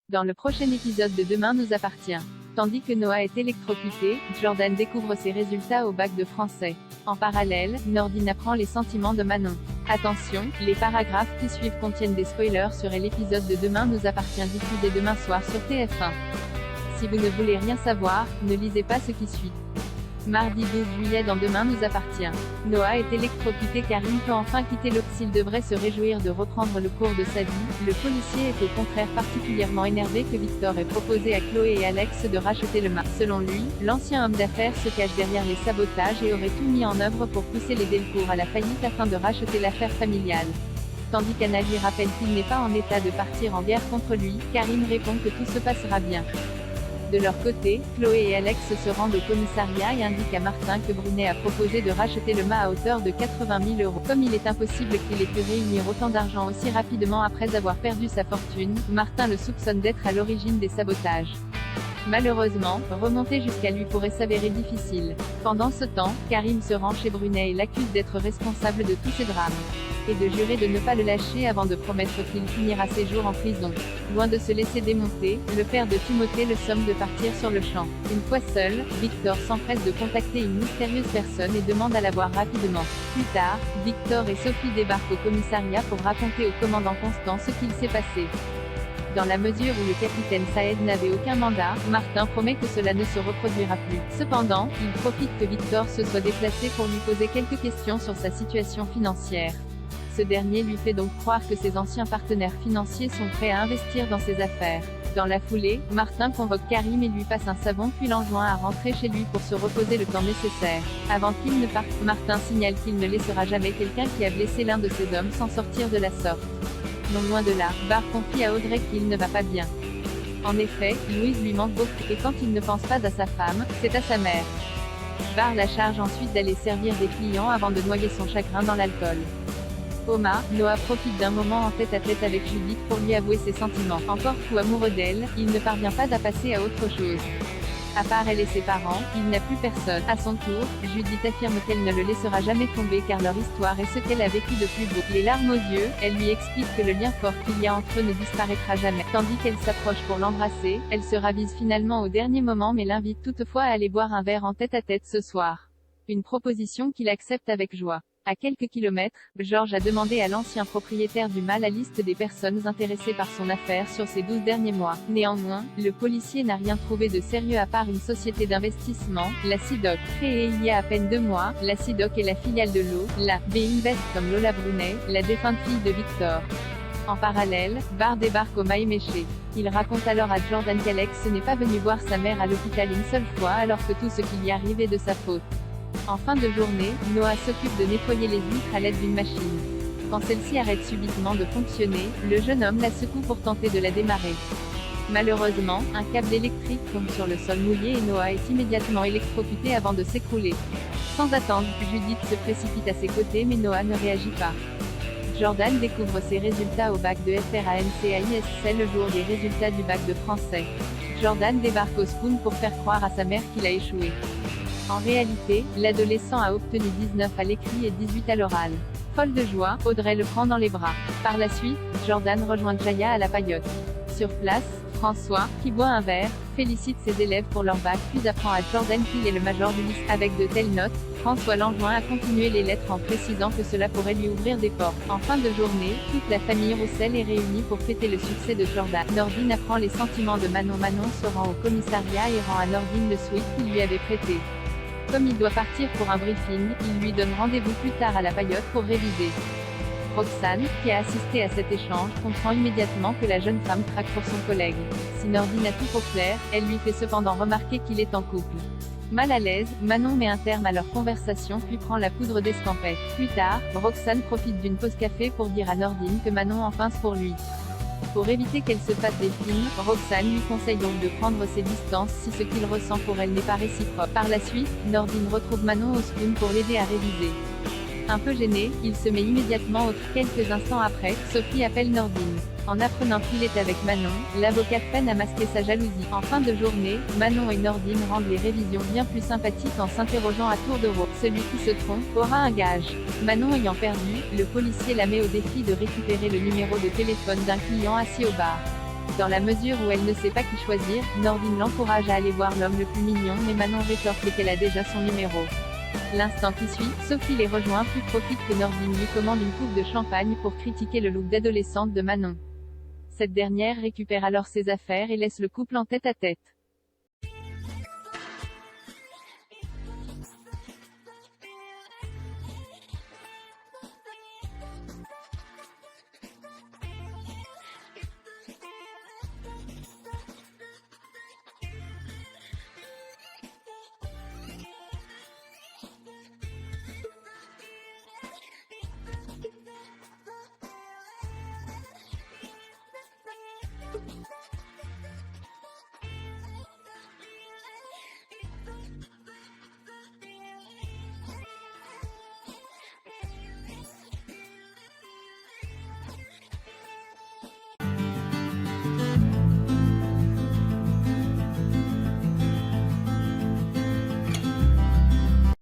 Dans le prochain épisode de Demain nous appartient. Tandis que Noah est électrocuté, Jordan découvre ses résultats au bac de français. En parallèle, Nordine apprend les sentiments de Manon. Attention, les paragraphes qui suivent contiennent des spoilers sur l'épisode de Demain nous appartient diffusé demain soir sur TF1. Si vous ne voulez rien savoir, ne lisez pas ce qui suit. Mardi 12 juillet dans Demain nous appartient. Noah est électrocuté car il peut enfin quitter l'eau. S'il devrait se réjouir de reprendre le cours de sa vie, le policier est au contraire particulièrement énervé que Victor ait proposé à Chloé et Alex de racheter le mât. Selon lui, l'ancien homme d'affaires se cache derrière les sabotages et aurait tout mis en œuvre pour pousser les Delcourt à la faillite afin de racheter l'affaire familiale. Tandis qu'Anna lui rappelle qu'il n'est pas en état de partir en guerre contre lui, Karim répond que tout se passera bien. De leur côté, Chloé et Alex se rendent au commissariat et indiquent à Martin que Brunet a proposé de racheter le mât à hauteur de 80 000 €. Comme il est impossible qu'il ait pu réunir autant d'argent aussi rapidement après avoir perdu sa fortune, Martin le soupçonne d'être à l'origine des sabotages. Malheureusement, remonter jusqu'à lui pourrait s'avérer difficile. Pendant ce temps, Karim se rend chez Brunet et l'accuse d'être responsable de tous ces drames. Et de jurer de ne pas le lâcher avant de promettre qu'il finira ses jours en prison. Loin de se laisser démonter, le père de Timothée le somme de partir sur le champ. Une fois seul, Victor s'empresse de contacter une mystérieuse personne et demande à la voir rapidement. Plus tard, Victor et Sophie débarquent au commissariat pour raconter au commandant Constant ce qu'il s'est passé. Dans la mesure où le capitaine Saed n'avait aucun mandat, Martin promet que cela ne se reproduira plus. Cependant, il profite que Victor se soit déplacé pour lui poser quelques questions sur sa situation financière. Ce dernier lui fait donc croire que ses anciens partenaires financiers sont prêts à investir dans ses affaires. Dans la foulée, Martin convoque Karim et lui passe un savon puis l'enjoint à rentrer chez lui pour se reposer le temps nécessaire. Avant qu'il ne parte, Martin signale qu'il ne laissera jamais quelqu'un qui a blessé l'un de ses hommes s'en sortir de la sorte. Non loin de là, Barr confie à Audrey qu'il ne va pas bien. En effet, Louise lui manque beaucoup, et quand il ne pense pas à sa femme, c'est à sa mère. Barr la charge ensuite d'aller servir des clients avant de noyer son chagrin dans l'alcool. Coma, Noah profite d'un moment en tête-à-tête avec Judith pour lui avouer ses sentiments. Encore fou amoureux d'elle, il ne parvient pas à passer à autre chose. À part elle et ses parents, il n'a plus personne. À son tour, Judith affirme qu'elle ne le laissera jamais tomber car leur histoire est ce qu'elle a vécu de plus beau. Les larmes aux yeux, elle lui explique que le lien fort qu'il y a entre eux ne disparaîtra jamais. Tandis qu'elle s'approche pour l'embrasser, elle se ravise finalement au dernier moment mais l'invite toutefois à aller boire un verre en tête-à-tête ce soir. Une proposition qu'il accepte avec joie. À quelques kilomètres, Georges a demandé à l'ancien propriétaire du mât la liste des personnes intéressées par son affaire sur ces 12 derniers mois. Néanmoins, le policier n'a rien trouvé de sérieux à part une société d'investissement, la SIDOC. Créée il y a à peine 2 mois, la SIDOC est la filiale de l'eau, la B-Invest comme Lola Brunet, la défunte fille de Victor. En parallèle, Barr débarque au Maïméché. Il raconte alors à Jordan qu'Alex n'est pas venu voir sa mère à l'hôpital une seule fois alors que tout ce qui y arrive est de sa faute. En fin de journée, Noah s'occupe de nettoyer les huîtres à l'aide d'une machine. Quand celle-ci arrête subitement de fonctionner, le jeune homme la secoue pour tenter de la démarrer. Malheureusement, un câble électrique tombe sur le sol mouillé et Noah est immédiatement électrocuté avant de s'écrouler. Sans attendre, Judith se précipite à ses côtés mais Noah ne réagit pas. Jordan découvre ses résultats au bac de FRANCAISC le jour des résultats du bac de français. Jordan débarque au Spoon pour faire croire à sa mère qu'il a échoué. En réalité, l'adolescent a obtenu 19 à l'écrit et 18 à l'oral. Folle de joie, Audrey le prend dans les bras. Par la suite, Jordan rejoint Jaya à la paillote. Sur place, François, qui boit un verre, félicite ses élèves pour leur bac puis apprend à Jordan qu'il est le major du lycée. Avec de telles notes, François l'enjoint à continuer les lettres en précisant que cela pourrait lui ouvrir des portes. En fin de journée, toute la famille Roussel est réunie pour fêter le succès de Jordan. Nordine apprend les sentiments de Manon. Manon se rend au commissariat et rend à Nordine le sweat qu'il lui avait prêté. Comme il doit partir pour un briefing, il lui donne rendez-vous plus tard à la paillote pour réviser. Roxane, qui a assisté à cet échange, comprend immédiatement que la jeune femme craque pour son collègue. Si Nordine a tout pour plaire, elle lui fait cependant remarquer qu'il est en couple. Mal à l'aise, Manon met un terme à leur conversation puis prend la poudre d'escampette. Plus tard, Roxane profite d'une pause café pour dire à Nordine que Manon en pince pour lui. Pour éviter qu'elle se fasse des films, Roxane lui conseille donc de prendre ses distances si ce qu'il ressent pour elle n'est pas réciproque. Par la suite, Nordine retrouve Manon au Spoon pour l'aider à réviser. Un peu gêné, il se met immédiatement autre. Quelques instants après, Sophie appelle Nordine. En apprenant qu'il est avec Manon, l'avocate peine à masquer sa jalousie. En fin de journée, Manon et Nordine rendent les révisions bien plus sympathiques en s'interrogeant à tour de rôle. Celui qui se trompe aura un gage. Manon ayant perdu, le policier la met au défi de récupérer le numéro de téléphone d'un client assis au bar. Dans la mesure où elle ne sait pas qui choisir, Nordine l'encourage à aller voir l'homme le plus mignon mais Manon rétorque qu'elle a déjà son numéro. L'instant qui suit, Sophie les rejoint plus profite que Nordine lui commande une coupe de champagne pour critiquer le look d'adolescente de Manon. Cette dernière récupère alors ses affaires et laisse le couple en tête-à-tête.